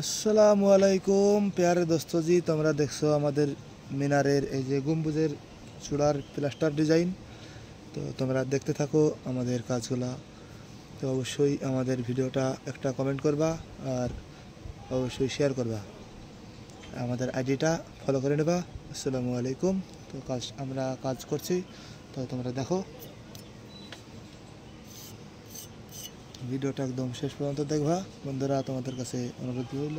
আসসালামু আলাইকুম প্যারে দোস্ত জি, তোমরা দেখছো আমাদের মিনারের এই যে গম্বুজের চূড়ার প্লাস্টার ডিজাইন। তো তোমরা দেখতে থাকো আমাদের কাজগুলা। তো অবশ্যই আমাদের ভিডিওটা একটা কমেন্ট করবা আর অবশ্যই শেয়ার করবা, আমাদের আইডিটা ফলো করে নেবা। আসসালামু আলাইকুম। তো আমরা কাজ করছি, তো তোমরা দেখো ভিডিওটা একদম শেষ পর্যন্ত দেখবা বন্ধুরা, তোমাদের কাছে অনুরোধ রইল।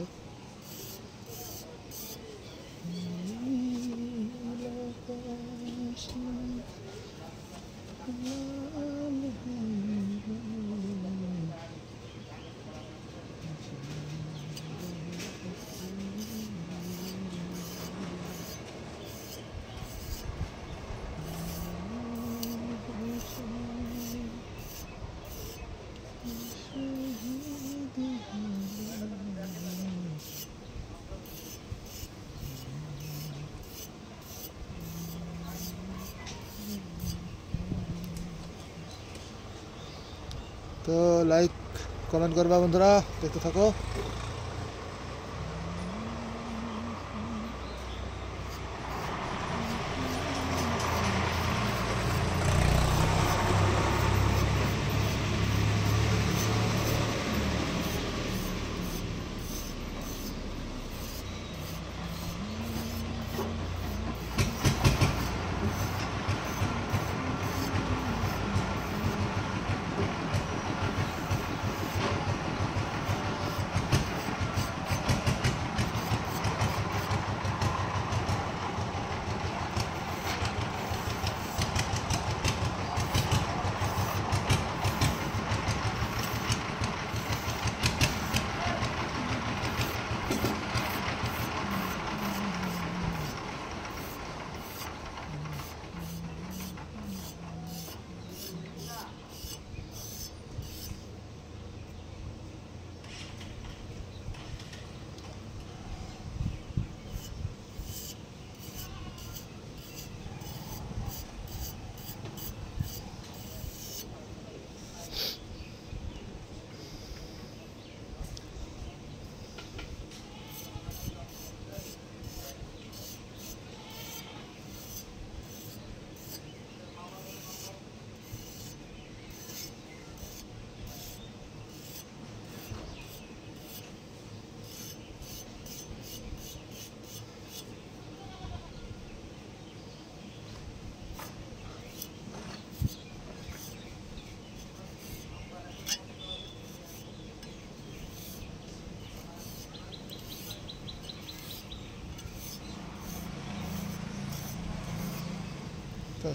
তো লাইক কমেন্ট করবা বন্ধুরা, দেখতে থাকো।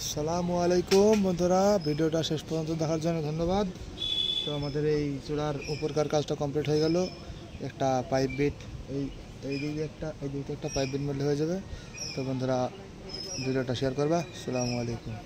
আসসালামু আলাইকুম বন্ধুরা, ভিডিওটা শেষ পর্যন্ত দেখার জন্য ধন্যবাদ। তো আমাদের এই চূড়ার উপরকার কাজটা কমপ্লিট হয়ে গেল। একটা পাইপ বিট এই দিকে একটা পাইপ বিট মারলে হয়ে যাবে। তো বন্ধুরা ভিডিওটা শেয়ার করবা। আসসালামু আলাইকুম।